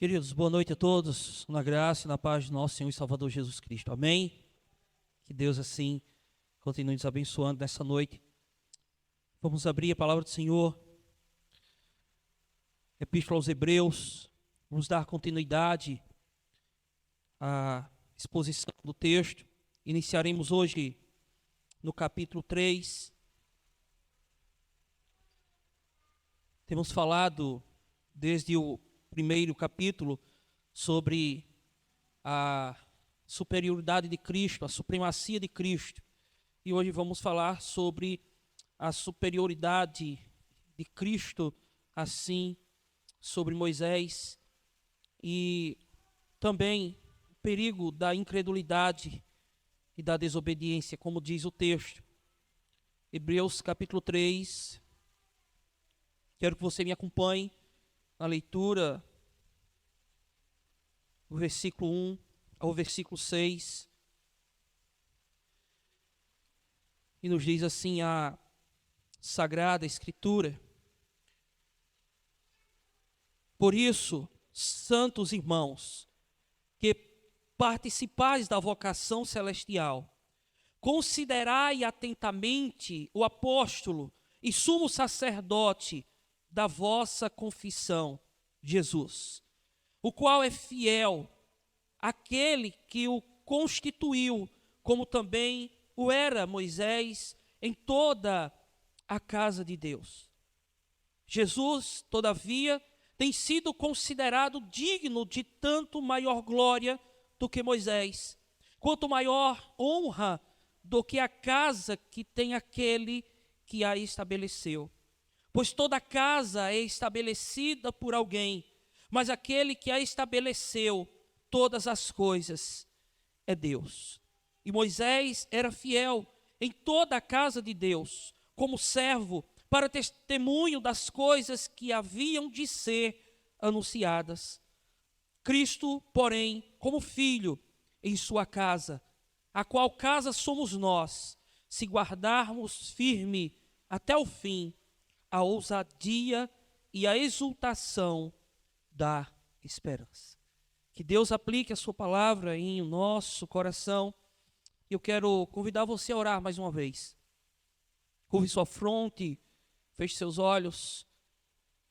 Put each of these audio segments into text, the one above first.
Queridos, boa noite a todos, na graça e na paz de nosso Senhor e Salvador Jesus Cristo. Amém? Que Deus assim continue nos abençoando nessa noite. Vamos abrir a palavra do Senhor, Epístola aos Hebreus, vamos dar continuidade à exposição do texto. Iniciaremos hoje no capítulo 3. Temos falado desde o primeiro capítulo sobre a superioridade de Cristo, a supremacia de Cristo. E hoje vamos falar sobre a superioridade de Cristo, assim, sobre Moisés, e também o perigo da incredulidade e da desobediência, como diz o texto. Hebreus capítulo 3, quero que você me acompanhe na leitura do versículo 1 ao versículo 6. E nos diz assim a Sagrada Escritura: Por isso, santos irmãos, que participais da vocação celestial, considerai atentamente o apóstolo e sumo sacerdote da vossa confissão, Jesus, o qual é fiel, aquele que o constituiu, como também o era Moisés em toda a casa de Deus. Jesus, todavia, tem sido considerado digno de tanto maior glória do que Moisés, quanto maior honra do que a casa que tem aquele que a estabeleceu. Pois toda casa é estabelecida por alguém, mas aquele que a estabeleceu todas as coisas é Deus. E Moisés era fiel em toda a casa de Deus, como servo, para testemunho das coisas que haviam de ser anunciadas. Cristo, porém, como filho em sua casa, a qual casa somos nós, se guardarmos firme até o fim a ousadia e a exultação da esperança. Que Deus aplique a sua palavra em nosso coração. Eu quero convidar você a orar mais uma vez. Curve sua fronte, feche seus olhos.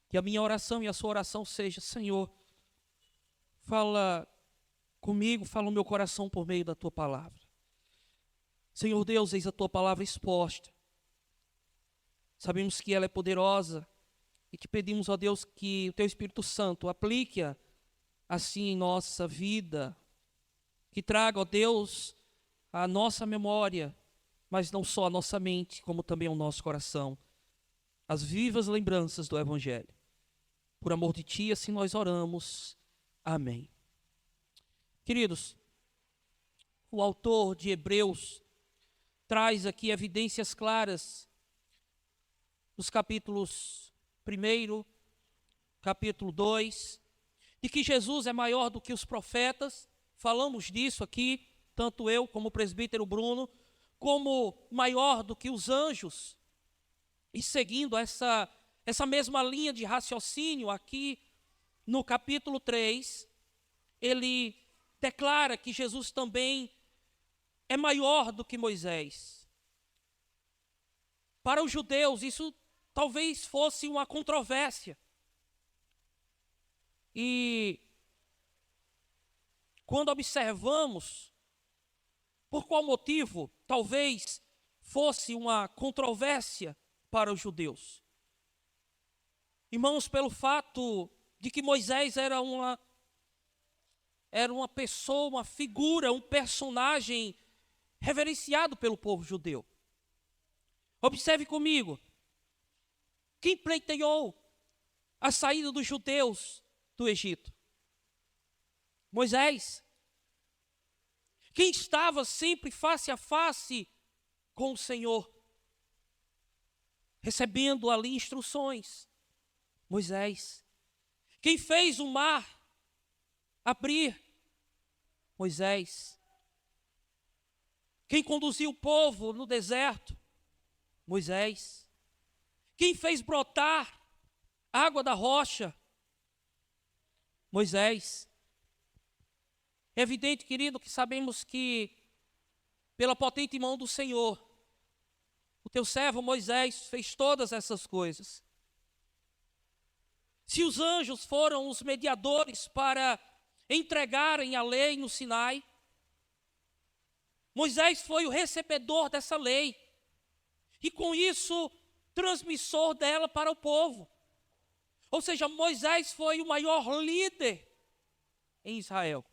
Que a minha oração e a sua oração seja: Senhor, fala comigo, fala no meu coração por meio da tua palavra. Senhor Deus, eis a tua palavra exposta. Sabemos que ela é poderosa e te pedimos, ó Deus, que o teu Espírito Santo aplique-a assim em nossa vida, que traga, ó Deus, a nossa memória, mas não só a nossa mente, como também o nosso coração, as vivas lembranças do Evangelho. Por amor de ti, assim nós oramos. Amém. Queridos, o autor de Hebreus traz aqui evidências claras nos capítulos 1, capítulo 2, de que Jesus é maior do que os profetas. Falamos disso aqui, tanto eu como o presbítero Bruno, como maior do que os anjos. E seguindo essa mesma linha de raciocínio aqui no capítulo 3, ele declara que Jesus também é maior do que Moisés. Para os judeus, isso talvez fosse uma controvérsia. E quando observamos por qual motivo talvez fosse uma controvérsia para os judeus. Irmãos, pelo fato de que Moisés era uma pessoa, uma figura, um personagem reverenciado pelo povo judeu. Observe comigo. Quem pleiteou a saída dos judeus do Egito? Moisés. Quem estava sempre face a face com o Senhor, recebendo ali instruções? Moisés. Quem fez o mar abrir? Moisés. Quem conduziu o povo no deserto? Moisés. Quem fez brotar água da rocha? Moisés. É evidente, querido, que sabemos que pela potente mão do Senhor, o teu servo Moisés fez todas essas coisas. Se os anjos foram os mediadores para entregarem a lei no Sinai, Moisés foi o recebedor dessa lei e com isso transmissor dela para o povo. Ou seja, Moisés foi o maior líder em Israel.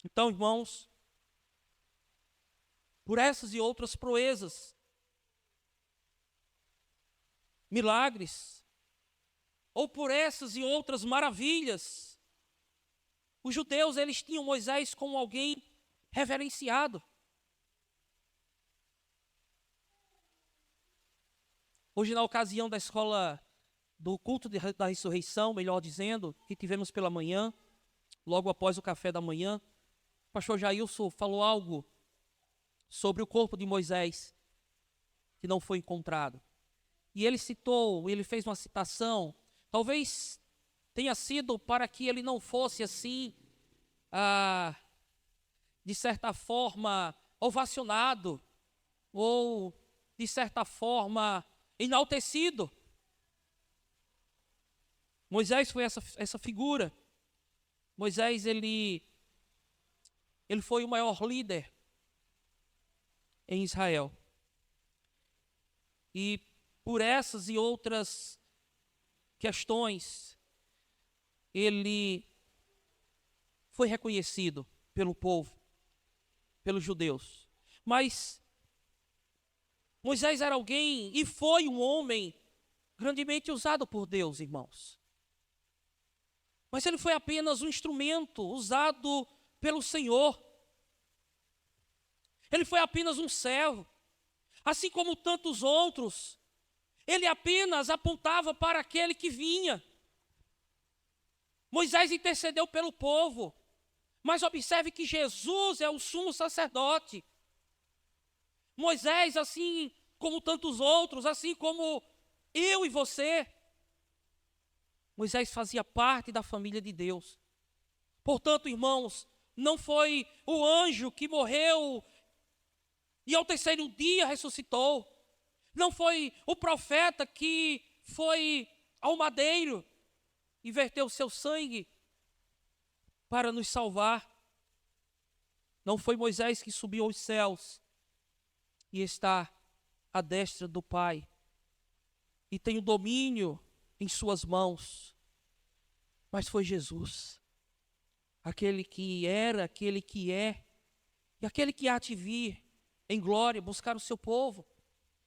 Então, irmãos, por essas e outras proezas, milagres, ou por essas e outras maravilhas, os judeus, eles tinham Moisés como alguém reverenciado. Hoje, na ocasião da escola, do culto da ressurreição, melhor dizendo, que tivemos pela manhã, logo após o café da manhã, o pastor Jailson falou algo sobre o corpo de Moisés, que não foi encontrado. E ele fez uma citação, talvez tenha sido para que ele não fosse assim, de certa forma, ovacionado, ou de certa forma, enaltecido. Moisés foi essa figura. Moisés, ele foi o maior líder em Israel. E por essas e outras questões, ele foi reconhecido pelo povo, pelos judeus. Mas Moisés era alguém e foi um homem grandemente usado por Deus, irmãos. Mas ele foi apenas um instrumento usado pelo Senhor. Ele foi apenas um servo. Assim como tantos outros, ele apenas apontava para aquele que vinha. Moisés intercedeu pelo povo, mas observe que Jesus é o sumo sacerdote. Moisés, assim como tantos outros, assim como eu e você, Moisés fazia parte da família de Deus. Portanto, irmãos, não foi o anjo que morreu e ao terceiro dia ressuscitou. Não foi o profeta que foi ao madeiro e verteu o seu sangue para nos salvar. Não foi Moisés que subiu aos céus e está à destra do Pai e tem o domínio em suas mãos. Mas foi Jesus, aquele que era, aquele que é e aquele que há de vir em glória, buscar o seu povo,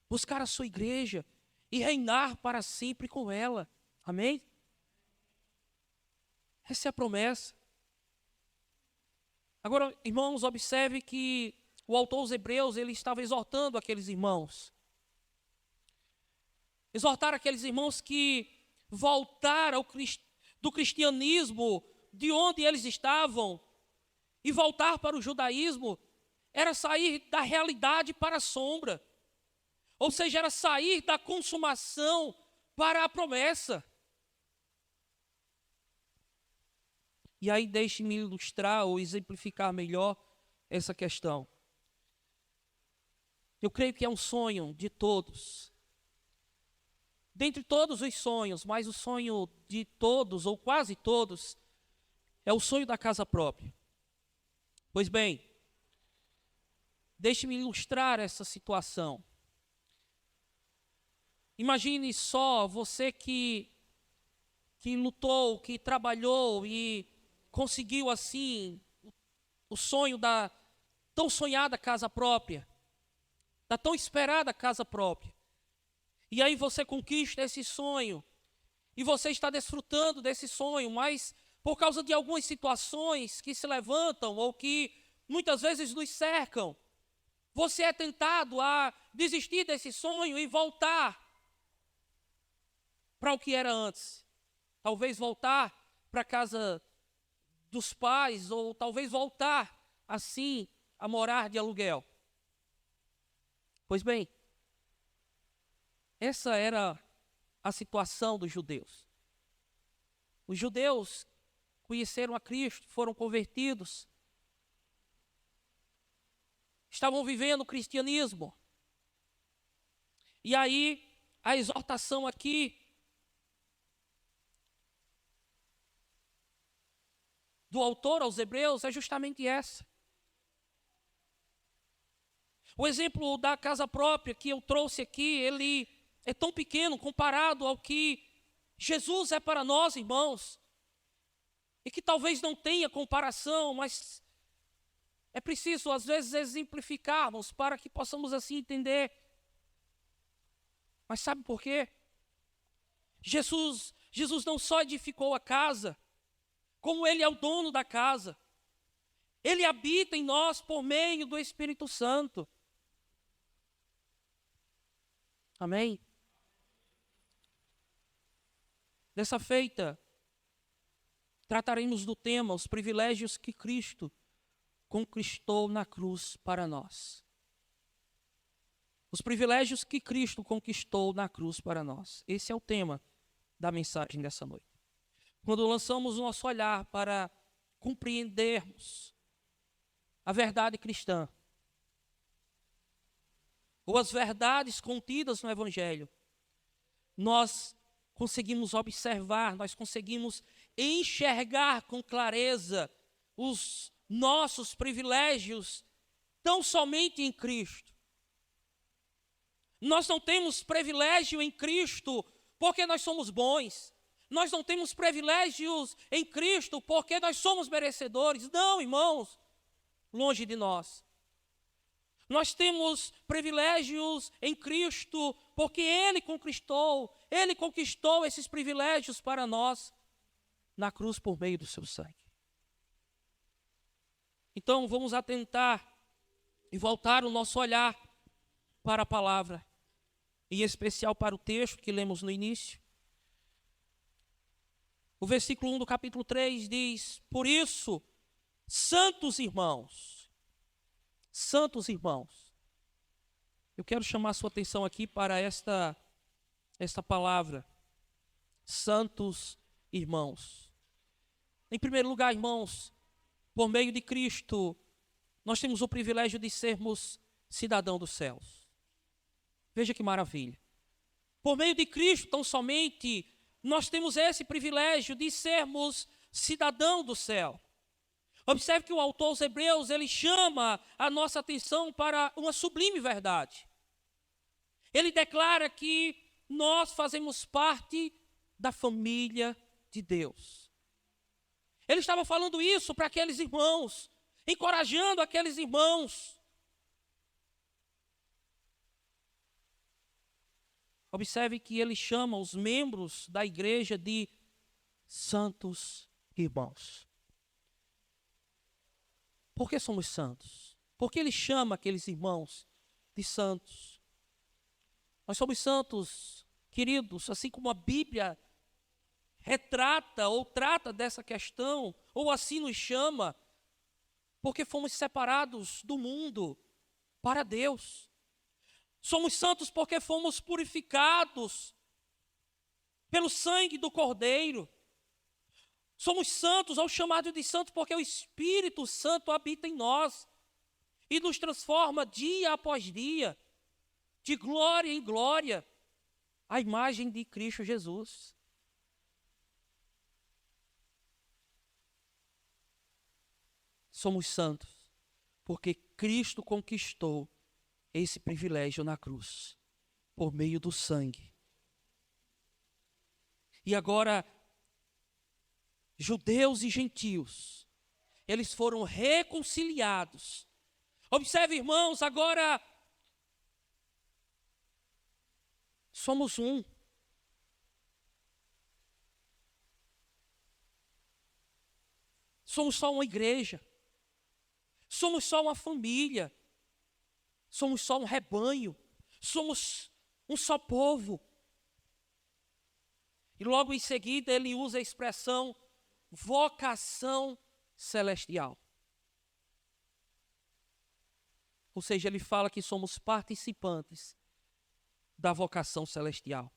buscar a sua igreja e reinar para sempre com ela. Amém? Essa é a promessa. Agora, irmãos, observe que o autor aos Hebreus, ele estava exortando aqueles irmãos. Exortar aqueles irmãos que voltaram do cristianismo, de onde eles estavam, e voltar para o judaísmo, era sair da realidade para a sombra. Ou seja, era sair da consumação para a promessa. E aí deixe-me ilustrar ou exemplificar melhor essa questão. Eu creio que é um sonho de todos. Dentre todos os sonhos, mas o sonho de todos, ou quase todos, é o sonho da casa própria. Pois bem, deixe-me ilustrar essa situação. Imagine só você que lutou, que trabalhou e conseguiu assim o sonho da tão sonhada casa própria, da tão esperada casa própria. E aí você conquista esse sonho e você está desfrutando desse sonho, mas por causa de algumas situações que se levantam ou que muitas vezes nos cercam, você é tentado a desistir desse sonho e voltar para o que era antes. Talvez voltar para a casa dos pais, ou talvez voltar assim a morar de aluguel. Pois bem, essa era a situação dos judeus. Os judeus conheceram a Cristo, foram convertidos, estavam vivendo o cristianismo. E aí, a exortação aqui do autor aos Hebreus é justamente essa. O exemplo da casa própria que eu trouxe aqui, ele é tão pequeno comparado ao que Jesus é para nós, irmãos. E que talvez não tenha comparação, mas é preciso, às vezes, exemplificarmos para que possamos assim entender. Mas sabe por quê? Jesus não só edificou a casa, como Ele é o dono da casa. Ele habita em nós por meio do Espírito Santo. Amém? Dessa feita, trataremos do tema, os privilégios que Cristo conquistou na cruz para nós. Os privilégios que Cristo conquistou na cruz para nós. Esse é o tema da mensagem dessa noite. Quando lançamos o nosso olhar para compreendermos a verdade cristã, ou as verdades contidas no Evangelho, nós conseguimos observar, nós conseguimos enxergar com clareza os nossos privilégios tão somente em Cristo. Nós não temos privilégio em Cristo porque nós somos bons. Nós não temos privilégios em Cristo porque nós somos merecedores. Não, irmãos, longe de nós. Nós temos privilégios em Cristo porque Ele conquistou esses privilégios para nós na cruz por meio do seu sangue. Então vamos atentar e voltar o nosso olhar para a palavra, em especial para o texto que lemos no início. O versículo 1 do capítulo 3 diz: por isso, santos irmãos, eu quero chamar a sua atenção aqui para esta palavra, santos irmãos. Em primeiro lugar, irmãos, por meio de Cristo, nós temos o privilégio de sermos cidadãos dos céus. Veja que maravilha. Por meio de Cristo, tão somente, nós temos esse privilégio de sermos cidadãos do céu. Observe que o autor aos Hebreus, ele chama a nossa atenção para uma sublime verdade. Ele declara que nós fazemos parte da família de Deus. Ele estava falando isso para aqueles irmãos, encorajando aqueles irmãos. Observe que ele chama os membros da igreja de santos irmãos. Por que somos santos? Porque ele chama aqueles irmãos de santos. Nós somos santos, queridos, assim como a Bíblia retrata ou trata dessa questão, ou assim nos chama, porque fomos separados do mundo para Deus. Somos santos porque fomos purificados pelo sangue do Cordeiro. Somos santos, ao chamado de santos, porque o Espírito Santo habita em nós e nos transforma dia após dia, de glória em glória, à imagem de Cristo Jesus. Somos santos porque Cristo conquistou esse privilégio na cruz, por meio do sangue. E agora, judeus e gentios, eles foram reconciliados. Observe, irmãos, agora somos um. Somos só uma igreja. Somos só uma família. Somos só um rebanho. Somos um só povo. E logo em seguida ele usa a expressão vocação celestial. Ou seja, ele fala que somos participantes da vocação celestial.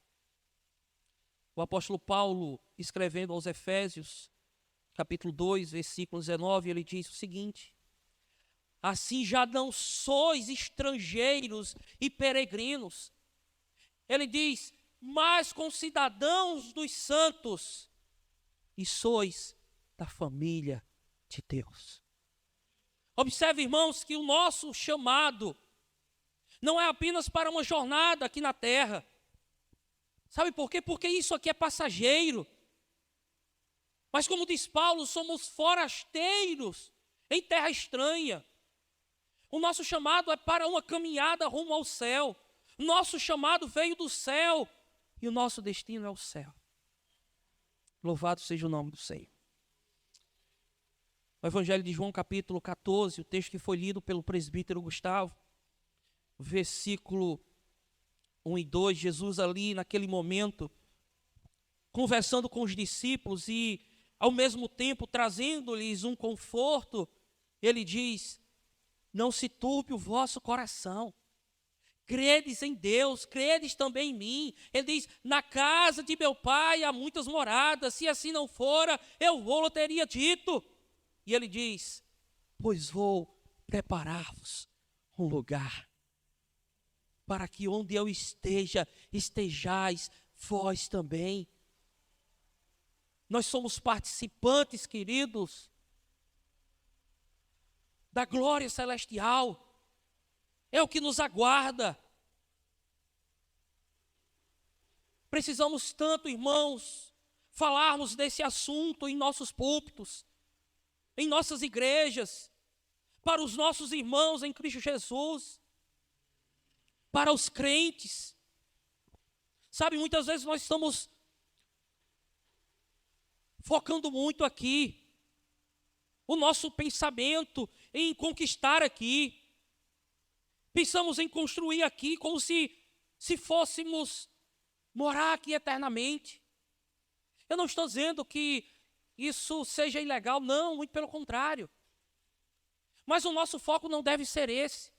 O apóstolo Paulo, escrevendo aos Efésios, capítulo 2, versículo 19, ele diz o seguinte: assim já não sois estrangeiros e peregrinos. Ele diz, mas concidadãos dos santos, e sois da família de Deus. Observe, irmãos, que o nosso chamado não é apenas para uma jornada aqui na terra. Sabe por quê? Porque isso aqui é passageiro. Mas como diz Paulo, somos forasteiros em terra estranha. O nosso chamado é para uma caminhada rumo ao céu. O nosso chamado veio do céu e o nosso destino é o céu. Louvado seja o nome do Senhor. O Evangelho de João, capítulo 14, o texto que foi lido pelo presbítero Gustavo, versículo 1 e 2, Jesus ali naquele momento, conversando com os discípulos e ao mesmo tempo trazendo-lhes um conforto, ele diz, não se turbe o vosso coração, credes em Deus, credes também em mim. Ele diz, na casa de meu pai há muitas moradas, se assim não fora, eu vou-lo teria dito. E ele diz, pois vou preparar-vos um lugar, para que onde eu esteja, estejais vós também. Nós somos participantes, queridos, da glória celestial. É o que nos aguarda. Precisamos tanto, irmãos, falarmos desse assunto em nossos púlpitos, em nossas igrejas, para os nossos irmãos em Cristo Jesus, para os crentes. Sabe, muitas vezes nós estamos focando muito aqui, o nosso pensamento em conquistar aqui. Pensamos em construir aqui como se fôssemos morar aqui eternamente. Eu não estou dizendo que isso seja ilegal, não, muito pelo contrário. Mas o nosso foco não deve ser esse,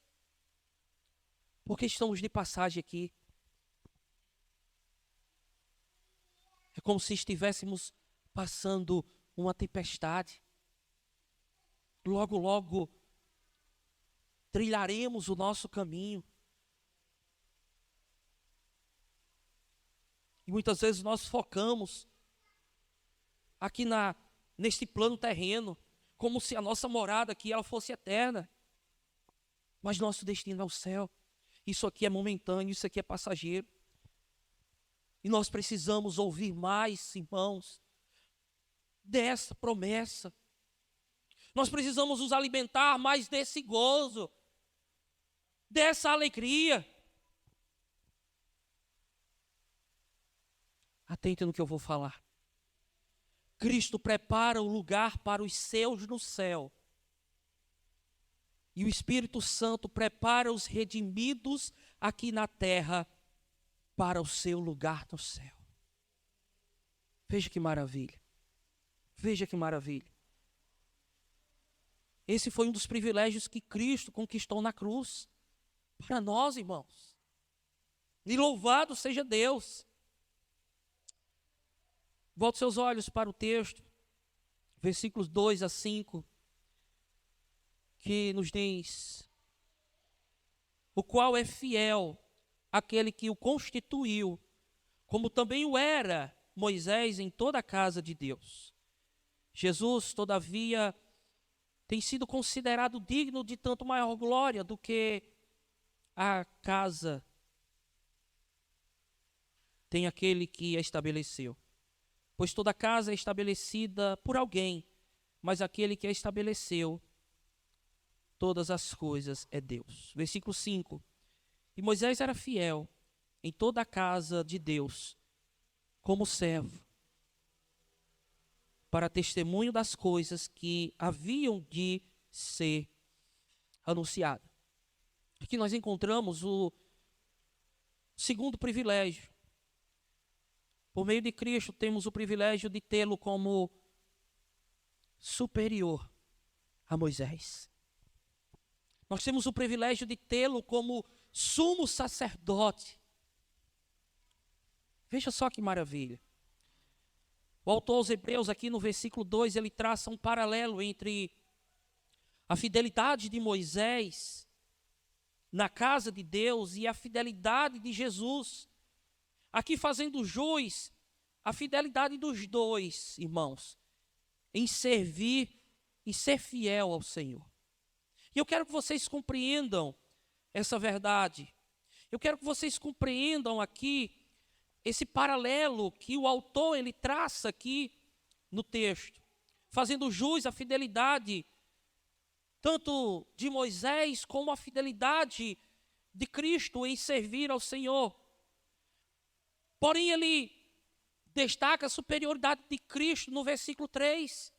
porque estamos de passagem aqui. É como se estivéssemos passando uma tempestade. Logo, logo, trilharemos o nosso caminho. E muitas vezes nós focamos aqui neste plano terreno, como se a nossa morada aqui ela fosse eterna. Mas nosso destino é o céu. Isso aqui é momentâneo, isso aqui é passageiro. E nós precisamos ouvir mais, irmãos, dessa promessa. Nós precisamos nos alimentar mais desse gozo, dessa alegria. Atente no que eu vou falar. Cristo prepara o lugar para os seus no céu. E o Espírito Santo prepara os redimidos aqui na terra para o seu lugar no céu. Veja que maravilha. Veja que maravilha. Esse foi um dos privilégios que Cristo conquistou na cruz. Para nós, irmãos. E louvado seja Deus. Volte seus olhos para o texto, versículos 2 a 5, que nos diz: o qual é fiel aquele que o constituiu, como também o era Moisés em toda a casa de Deus. Jesus, todavia, tem sido considerado digno de tanto maior glória do que a casa tem aquele que a estabeleceu. Pois toda casa é estabelecida por alguém, mas aquele que a estabeleceu todas as coisas é Deus. Versículo 5. E Moisés era fiel em toda a casa de Deus, como servo, para testemunho das coisas que haviam de ser anunciadas. Aqui nós encontramos o segundo privilégio. Por meio de Cristo, temos o privilégio de tê-lo como superior a Moisés. Nós temos o privilégio de tê-lo como sumo sacerdote. Veja só que maravilha. O autor aos Hebreus, aqui no versículo 2, ele traça um paralelo entre a fidelidade de Moisés na casa de Deus e a fidelidade de Jesus. Aqui fazendo jus à fidelidade dos dois, irmãos, em servir e ser fiel ao Senhor. E eu quero que vocês compreendam essa verdade. Eu quero que vocês compreendam aqui esse paralelo que o autor ele traça aqui no texto, fazendo jus à fidelidade tanto de Moisés como a fidelidade de Cristo em servir ao Senhor. Porém, ele destaca a superioridade de Cristo no versículo 3,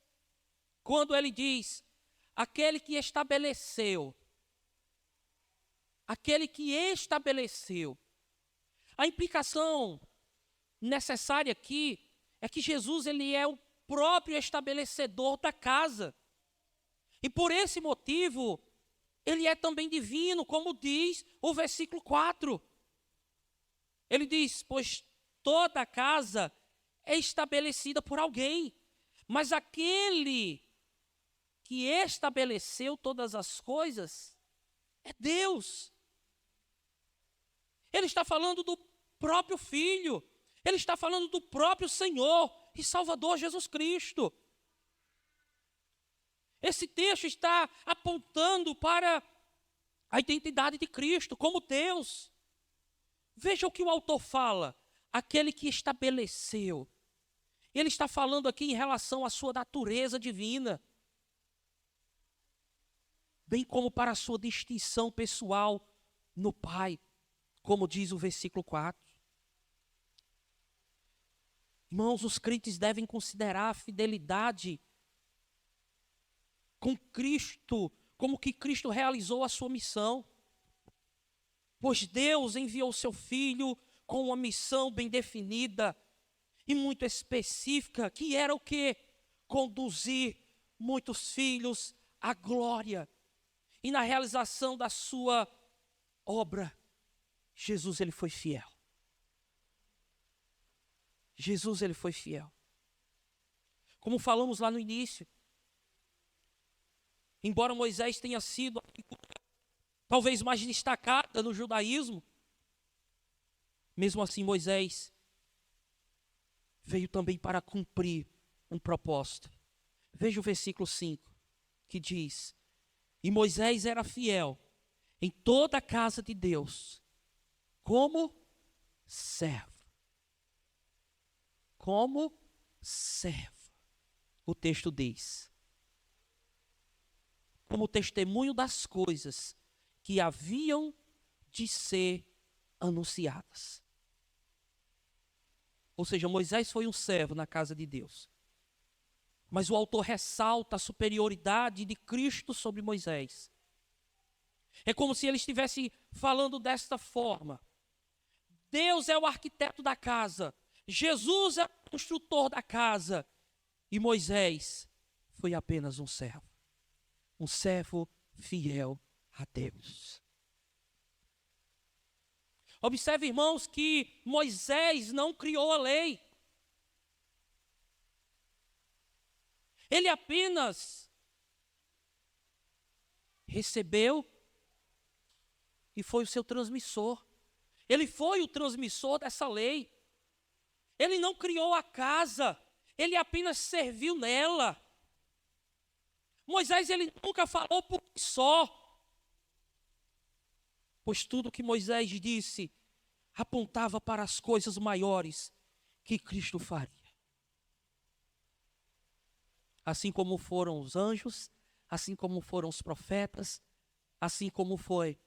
quando ele diz: aquele que estabeleceu. Aquele que estabeleceu. A implicação necessária aqui é que Jesus ele é o próprio estabelecedor da casa. E por esse motivo, ele é também divino, como diz o versículo 4. Ele diz: pois toda casa é estabelecida por alguém, mas aquele que estabeleceu todas as coisas é Deus. Ele está falando do próprio Filho, ele está falando do próprio Senhor e Salvador Jesus Cristo. Esse texto está apontando para a identidade de Cristo como Deus. Veja o que o autor fala: aquele que estabeleceu. Ele está falando aqui em relação à sua natureza divina, bem como para a sua distinção pessoal no Pai, como diz o versículo 4. Irmãos, os crentes devem considerar a fidelidade com Cristo, como que Cristo realizou a sua missão. Pois Deus enviou seu Filho com uma missão bem definida e muito específica, que era o quê? Conduzir muitos filhos à glória. E na realização da sua obra, Jesus ele foi fiel. Jesus ele foi fiel. Como falamos lá no início, embora Moisés tenha sido talvez mais destacada no judaísmo, mesmo assim Moisés veio também para cumprir um propósito. Veja o versículo 5, que diz: e Moisés era fiel em toda a casa de Deus, como servo. Como servo, o texto diz. Como testemunho das coisas que haviam de ser anunciadas. Ou seja, Moisés foi um servo na casa de Deus. Mas o autor ressalta a superioridade de Cristo sobre Moisés. É como se ele estivesse falando desta forma: Deus é o arquiteto da casa, Jesus é o construtor da casa, e Moisés foi apenas um servo fiel a Deus. Observe, irmãos, que Moisés não criou a lei. Ele apenas recebeu e foi o seu transmissor. Ele foi o transmissor dessa lei. Ele não criou a casa, ele apenas serviu nela. Moisés ele nunca falou por si só, pois tudo que Moisés disse apontava para as coisas maiores que Cristo faria. Assim como foram os anjos, assim como foram os profetas, assim como foi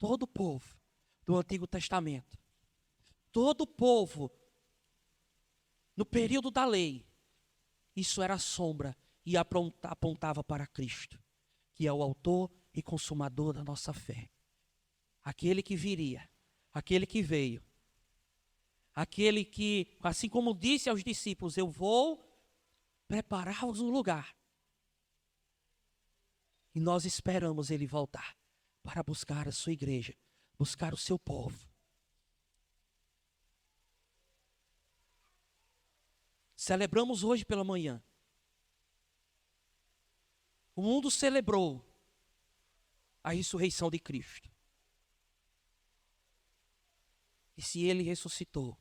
todo o povo do Antigo Testamento. Todo o povo, no período da lei, isso era sombra e apontava para Cristo, que é o autor e consumador da nossa fé. Aquele que viria, aquele que veio, aquele que, assim como disse aos discípulos: eu vou preparar-vos um lugar. E nós esperamos ele voltar para buscar a sua igreja, buscar o seu povo. Celebramos hoje pela manhã. O mundo celebrou a ressurreição de Cristo. E se Ele ressuscitou,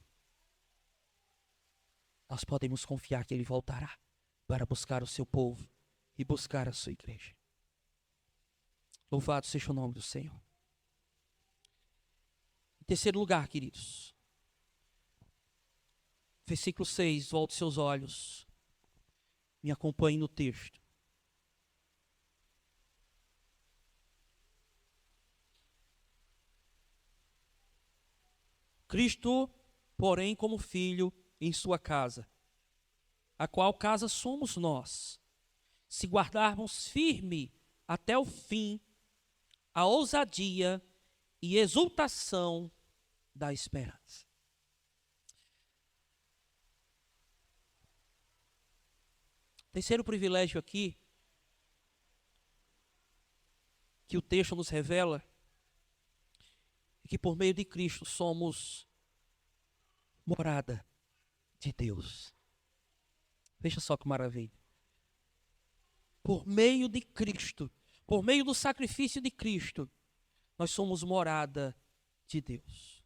nós podemos confiar que Ele voltará para buscar o seu povo e buscar a sua igreja. Louvado seja o nome do Senhor. Em terceiro lugar, queridos, versículo 6, volte seus olhos, me acompanhe no texto. Cristo, porém, como filho em sua casa, a qual casa somos nós, se guardarmos firme até o fim a ousadia e exultação da esperança. Terceiro privilégio aqui, que o texto nos revela, é que por meio de Cristo somos morada de Deus. Veja só que maravilha. Por meio de Cristo, por meio do sacrifício de Cristo, nós somos morada de Deus.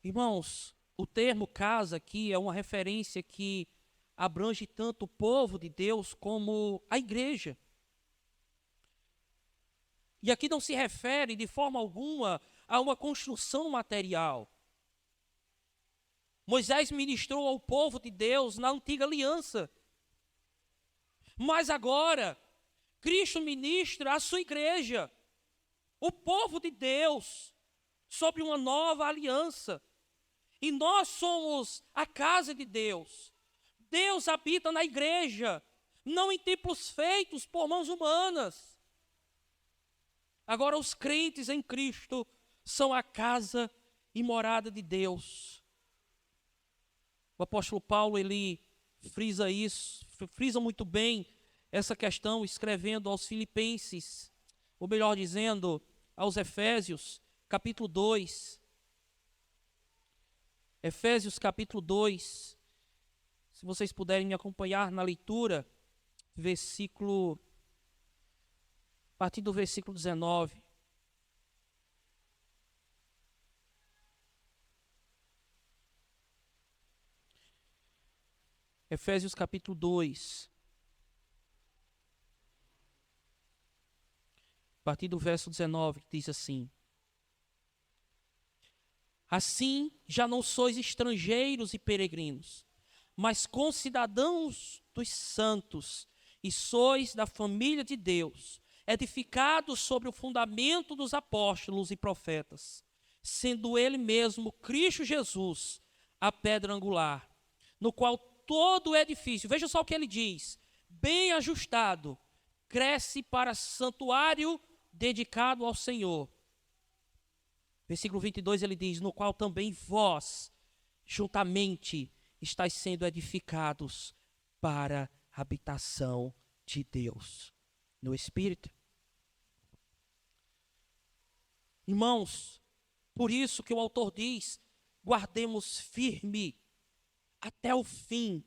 Irmãos, o termo casa aqui é uma referência que abrange tanto o povo de Deus como a igreja. E aqui não se refere de forma alguma a uma construção material. Moisés ministrou ao povo de Deus na antiga aliança. Mas agora, Cristo ministra à sua igreja, o povo de Deus, sobre uma nova aliança. E nós somos a casa de Deus. Deus habita na igreja, não em templos feitos por mãos humanas. Agora os crentes em Cristo são a casa e morada de Deus. O apóstolo Paulo, ele frisa isso, frisa muito bem essa questão, escrevendo aos Filipenses, ou melhor dizendo, aos Efésios, capítulo 2. Efésios, capítulo 2. Se vocês puderem me acompanhar na leitura, a partir do versículo 19. Efésios capítulo 2. A partir do verso 19, que diz assim: assim já não sois estrangeiros e peregrinos, mas concidadãos dos santos, e sois da família de Deus, edificados sobre o fundamento dos apóstolos e profetas, sendo ele mesmo Cristo Jesus, a pedra angular, no qual todo o edifício, veja só o que ele diz, bem ajustado, cresce para santuário dedicado ao Senhor. Versículo 22 ele diz, no qual também vós, juntamente, estáis sendo edificados para a habitação de Deus no Espírito. Irmãos, por isso que o autor diz, guardemos firme até o fim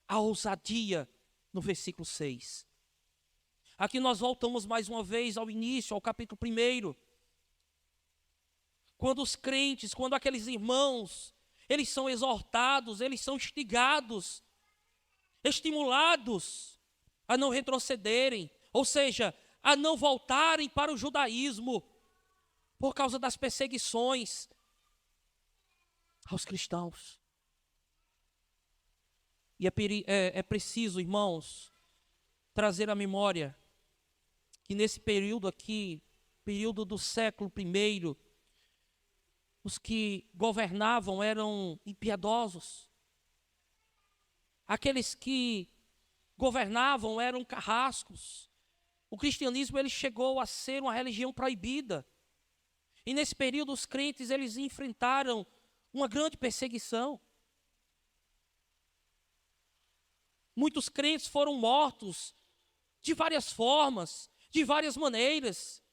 a ousadia no versículo 6. Aqui nós voltamos mais uma vez ao início, ao capítulo 1. Quando os crentes, quando aqueles irmãos, eles são exortados, eles são instigados, estimulados a não retrocederem, ou seja, a não voltarem para o judaísmo por causa das perseguições aos cristãos. E é preciso, irmãos, trazer à memória que nesse período aqui, período do século I, os que governavam eram impiedosos. Aqueles que governavam eram carrascos. O cristianismo ele chegou a ser uma religião proibida. E nesse período os crentes eles enfrentaram uma grande perseguição. Muitos crentes foram mortos de várias formas, de várias maneiras.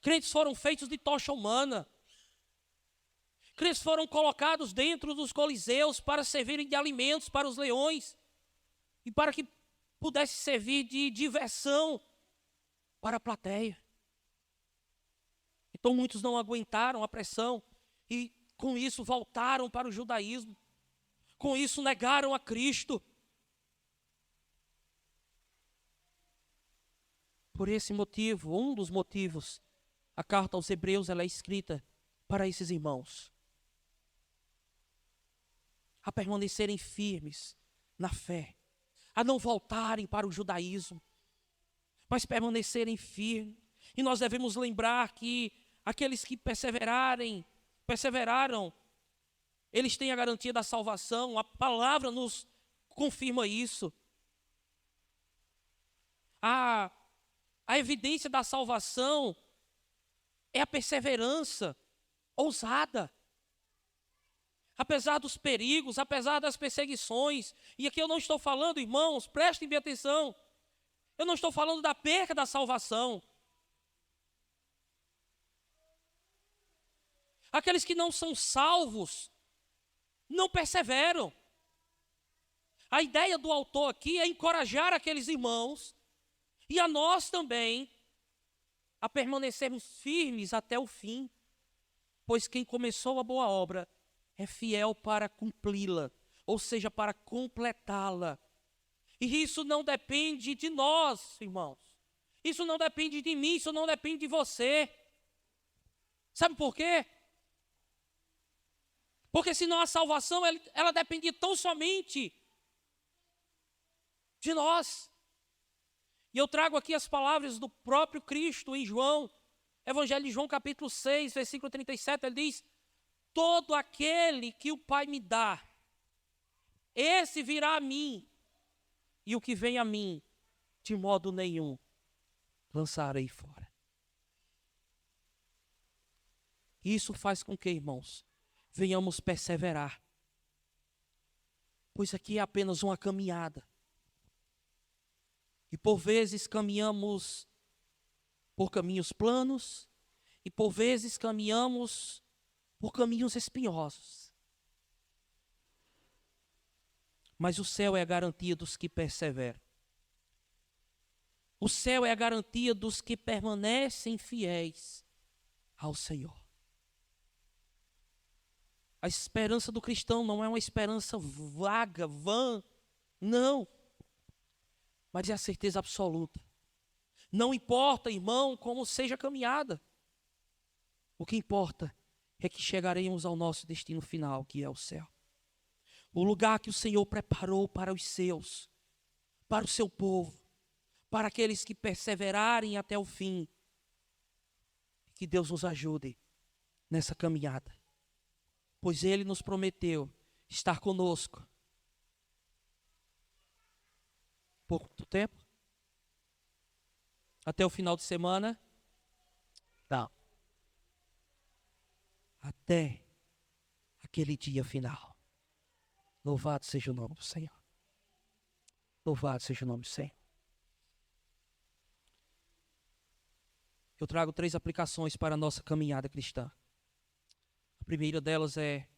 Crentes foram feitos de tocha humana. Crentes foram colocados dentro dos coliseus para servirem de alimentos para os leões e para que pudesse servir de diversão para a plateia. Então muitos não aguentaram a pressão e com isso voltaram para o judaísmo. Com isso negaram a Cristo. Por esse motivo, um dos motivos, a carta aos Hebreus ela é escrita para esses irmãos a permanecerem firmes na fé, a não voltarem para o judaísmo, mas permanecerem firmes. E nós devemos lembrar que aqueles que perseveraram, eles têm a garantia da salvação. A palavra nos confirma isso. A evidência da salvação é a perseverança ousada. Apesar dos perigos, apesar das perseguições, e aqui eu não estou falando, irmãos, prestem bem atenção, eu não estou falando da perca da salvação. Aqueles que não são salvos, não perseveram. A ideia do autor aqui é encorajar aqueles irmãos, e a nós também, a permanecermos firmes até o fim, pois quem começou a boa obra é fiel para cumpri-la, ou seja, para completá-la. E isso não depende de nós, irmãos. Isso não depende de mim, isso não depende de você. Sabe por quê? Porque senão a salvação, ela depende tão somente de nós. E eu trago aqui as palavras do próprio Cristo em João, Evangelho de João capítulo 6, versículo 37, ele diz: todo aquele que o Pai me dá, esse virá a mim, e o que vem a mim, de modo nenhum, lançarei fora. Isso faz com que, irmãos, venhamos perseverar, pois aqui é apenas uma caminhada. E por vezes caminhamos por caminhos planos, e por vezes caminhamos por caminhos espinhosos. Mas o céu é a garantia dos que perseveram. O céu é a garantia dos que permanecem fiéis ao Senhor. A esperança do cristão não é uma esperança vaga, vã, não. Mas é a certeza absoluta. Não importa, irmão, como seja a caminhada. O que importa é que chegaremos ao nosso destino final, que é o céu. O lugar que o Senhor preparou para os seus, para o seu povo, para aqueles que perseverarem até o fim. Que Deus nos ajude nessa caminhada, pois Ele nos prometeu estar conosco. Por quanto tempo? Até o final de semana? Não. Até aquele dia final. Louvado seja o nome do Senhor. Louvado seja o nome do Senhor. Eu trago 3 aplicações para a nossa caminhada cristã. A primeira delas é,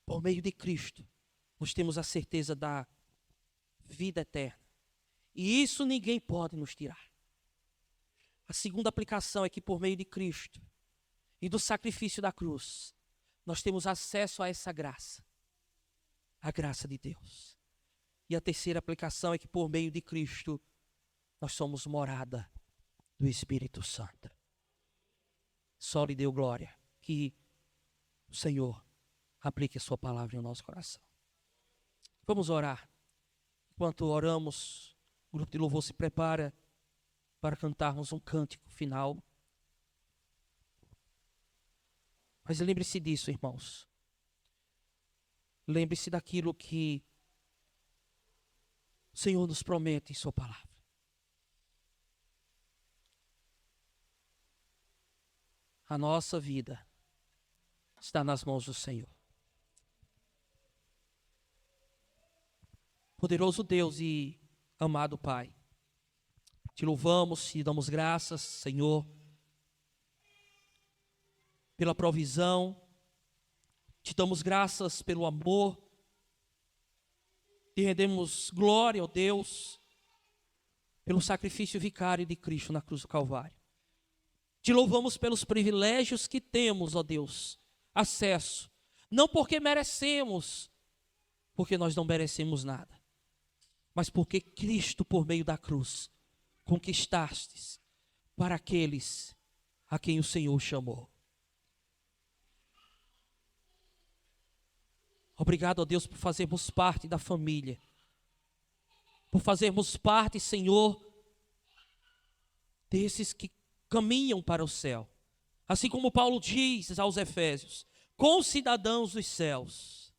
por meio de Cristo, nós temos a certeza da vida eterna. E isso ninguém pode nos tirar. A segunda aplicação é que por meio de Cristo e do sacrifício da cruz, nós temos acesso a essa graça. A graça de Deus. E a terceira aplicação é que por meio de Cristo, nós somos morada do Espírito Santo. Só lhe deu glória. Que o Senhor aplique a sua palavra no nosso coração. Vamos orar. Enquanto oramos, o grupo de louvor se prepara para cantarmos um cântico final. Mas lembre-se disso, irmãos. Lembre-se daquilo que o Senhor nos promete em sua palavra. A nossa vida está nas mãos do Senhor. Poderoso Deus e amado Pai, te louvamos e damos graças, Senhor, pela provisão Te damos graças pelo amor. Te rendemos glória, ó Deus, pelo sacrifício vicário de Cristo na cruz do Calvário. Te louvamos pelos privilégios que temos, ó Deus, acesso. Não porque merecemos, porque nós não merecemos nada, mas porque Cristo, por meio da cruz, conquistastes para aqueles a quem o Senhor chamou. Obrigado, ó Deus, por fazermos parte da família, por fazermos parte, Senhor, desses que caminham para o céu. Assim como Paulo diz aos Efésios, concidadãos dos céus.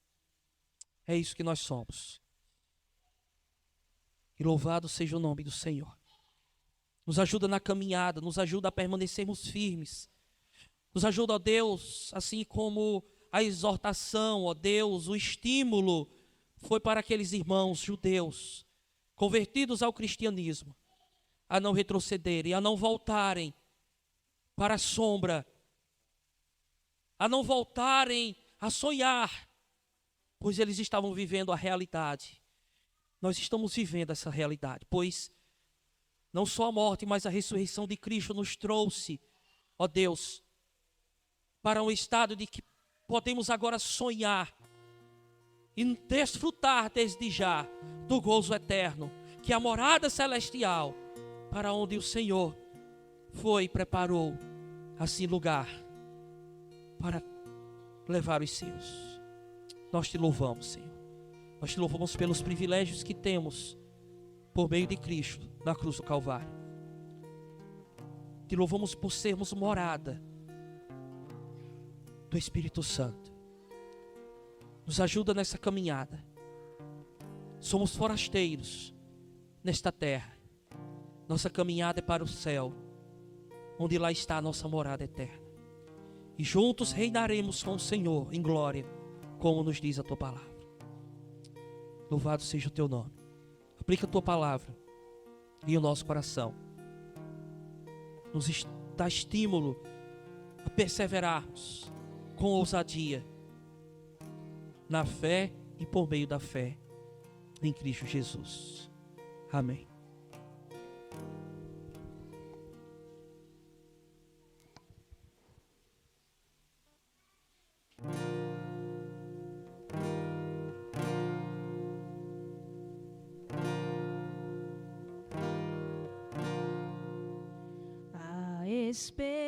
É isso que nós somos. E louvado seja o nome do Senhor. Nos ajuda na caminhada, nos ajuda a permanecermos firmes. Nos ajuda, ó Deus, assim como a exortação, ó Deus, o estímulo foi para aqueles irmãos judeus convertidos ao cristianismo, a não retrocederem, a não voltarem para a sombra, a não voltarem a sonhar, pois eles estavam vivendo a realidade. Nós estamos vivendo essa realidade, pois não só a morte, mas a ressurreição de Cristo nos trouxe, ó Deus, para um estado de que podemos agora sonhar e desfrutar desde já do gozo eterno, que é a morada celestial, para onde o Senhor foi e preparou assim lugar para levar os seus. Nós te louvamos, Senhor. Nós te louvamos pelos privilégios que temos por meio de Cristo na cruz do Calvário. Te louvamos por sermos morada do Espírito Santo. Nos ajuda nessa caminhada. Somos forasteiros nesta terra. Nossa caminhada é para o céu, onde lá está a nossa morada eterna. E juntos reinaremos com o Senhor em glória, como nos diz a tua palavra. Louvado seja o teu nome. Aplica a tua palavra em o nosso coração. Nos dá estímulo a perseverarmos com ousadia na fé e por meio da fé em Cristo Jesus. Amém. A esperança